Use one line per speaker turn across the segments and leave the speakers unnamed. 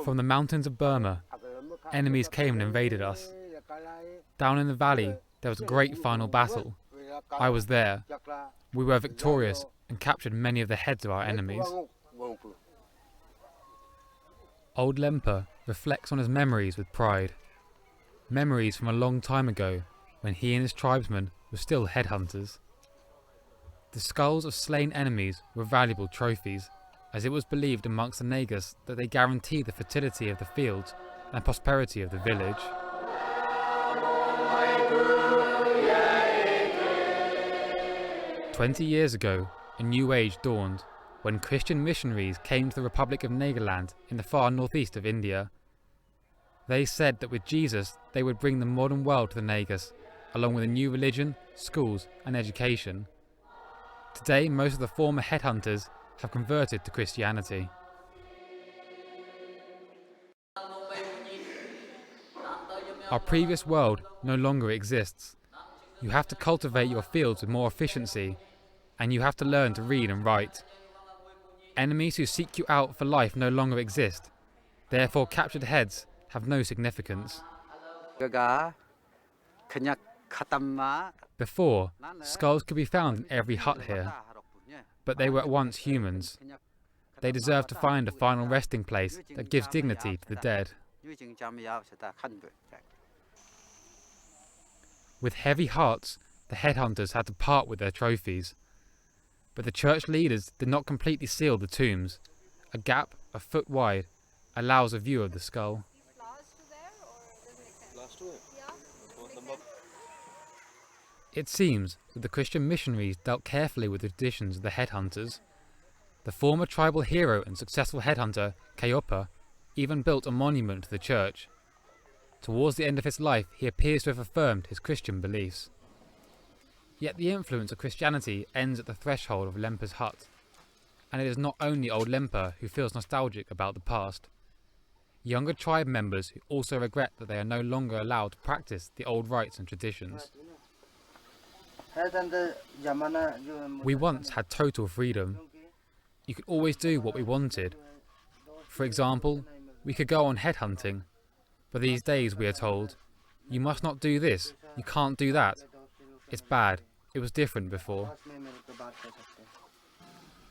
From the mountains of Burma, enemies came and invaded us. Down in the valley, there was a great final battle. I was there. We were victorious and captured many of the heads of our enemies. Old Lemper reflects on his memories with pride. Memories from a long time ago, when he and his tribesmen were still headhunters. The skulls of slain enemies were valuable trophies, as it was believed amongst the Nagas that they guaranteed the fertility of the fields and prosperity of the village. "20 years ago, a new age dawned, when Christian missionaries came to the Republic of Nagaland in the far northeast of India. They said that with Jesus they would bring the modern world to the Nagas, along with a new religion, schools and education. Today most of the former headhunters have converted to Christianity. Our previous world no longer exists. You have to cultivate your fields with more efficiency, and you have to learn to read and write. Enemies who seek you out for life no longer exist. Therefore captured heads have no significance." Before, skulls could be found in every hut here, but they were at once humans. They deserve to find a final resting place that gives dignity to the dead. With heavy hearts, the headhunters had to part with their trophies. But the church leaders did not completely seal the tombs. A gap a foot wide allows a view of the skull. It seems that the Christian missionaries dealt carefully with the traditions of the headhunters. The former tribal hero and successful headhunter, Kayopa, even built a monument to the church. Towards the end of his life, he appears to have affirmed his Christian beliefs. Yet the influence of Christianity ends at the threshold of Lemper's hut. And it is not only old Lemper who feels nostalgic about the past. Younger tribe members who also regret that they are no longer allowed to practice the old rites and traditions. We once had total freedom. You could always do what we wanted. For example, we could go on headhunting. But these days we are told, you must not do this, you can't do that. It's bad, it was different before.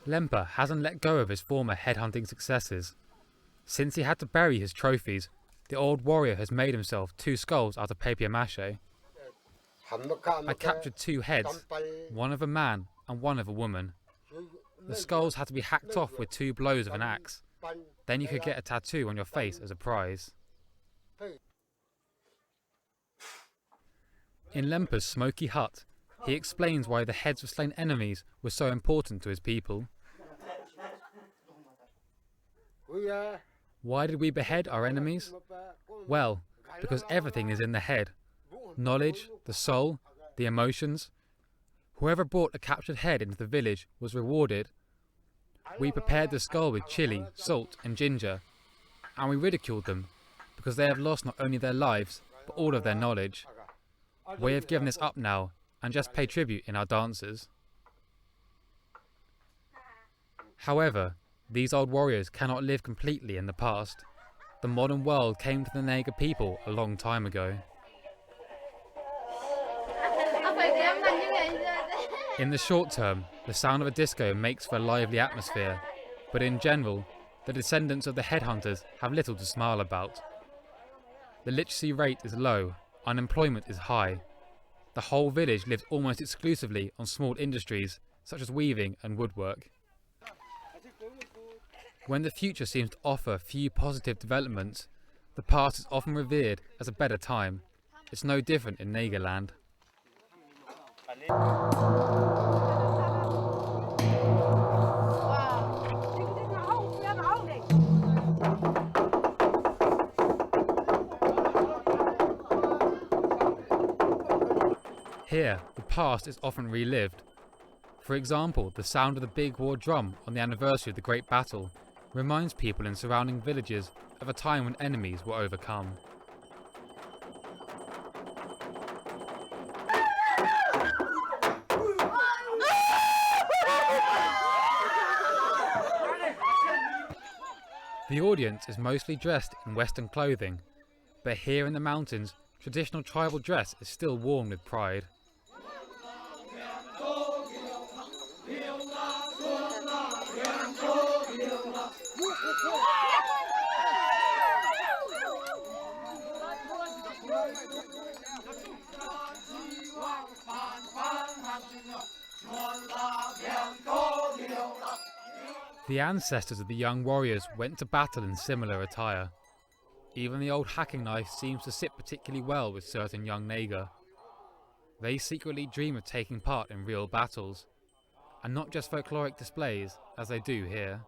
Lemper hasn't let go of his former headhunting successes. Since he had to bury his trophies, the old warrior has made himself 2 skulls out of papier-mache. I captured 2 heads, one of a man and one of a woman. The skulls had to be hacked off with 2 blows of an axe. Then you could get a tattoo on your face as a prize. In Lemper's smoky hut, he explains why the heads of slain enemies were so important to his people. Why did we behead our enemies? Well, because everything is in the head. Knowledge, the soul, the emotions. Whoever brought a captured head into the village was rewarded. We prepared the skull with chili, salt and ginger, and we ridiculed them because they have lost not only their lives, but all of their knowledge. We have given this up now and just pay tribute in our dances. However, these old warriors cannot live completely in the past. The modern world came to the Naga people a long time ago. In the short term, the sound of a disco makes for a lively atmosphere, but in general, the descendants of the headhunters have little to smile about. The literacy rate is low, unemployment is high. The whole village lives almost exclusively on small industries such as weaving and woodwork. When the future seems to offer few positive developments, the past is often revered as a better time. It's no different in Nagaland. Here, the past is often relived. For example, the sound of the big war drum on the anniversary of the Great Battle reminds people in surrounding villages of a time when enemies were overcome. The audience is mostly dressed in Western clothing, but here in the mountains, traditional tribal dress is still worn with pride. The ancestors of the young warriors went to battle in similar attire. Even the old hacking knife seems to sit particularly well with certain young Naga. They secretly dream of taking part in real battles, and not just folkloric displays, as they do here.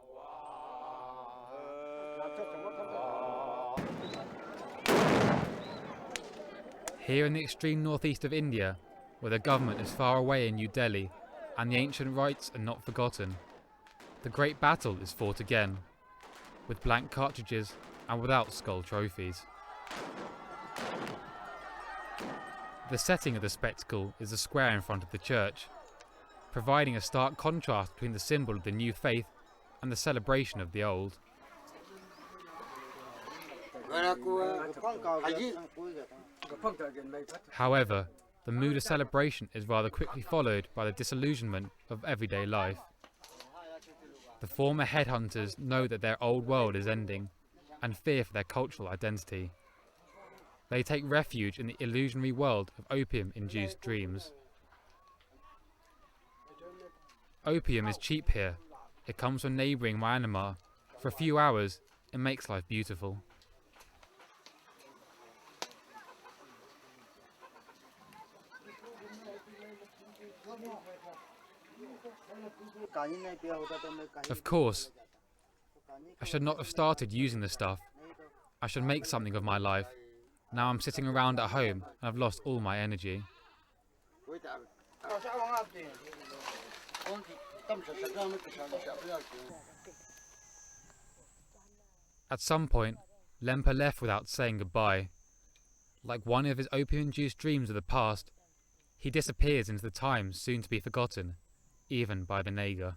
Here in the extreme northeast of India, where the government is far away in New Delhi, and the ancient rites are not forgotten, the great battle is fought again, with blank cartridges and without skull trophies. The setting of the spectacle is the square in front of the church, providing a stark contrast between the symbol of the new faith and the celebration of the old. However, the mood of celebration is rather quickly followed by the disillusionment of everyday life. The former headhunters know that their old world is ending, and fear for their cultural identity. They take refuge in the illusionary world of opium-induced dreams. Opium is cheap here. It comes from neighbouring Myanmar. For a few hours, it makes life beautiful. Of course, I should not have started using the stuff. I should make something of my life. Now I'm sitting around at home and I've lost all my energy. At some point, Lempa left without saying goodbye. Like one of his opium-induced dreams of the past, he disappears into the time soon to be forgotten, even by the Naga.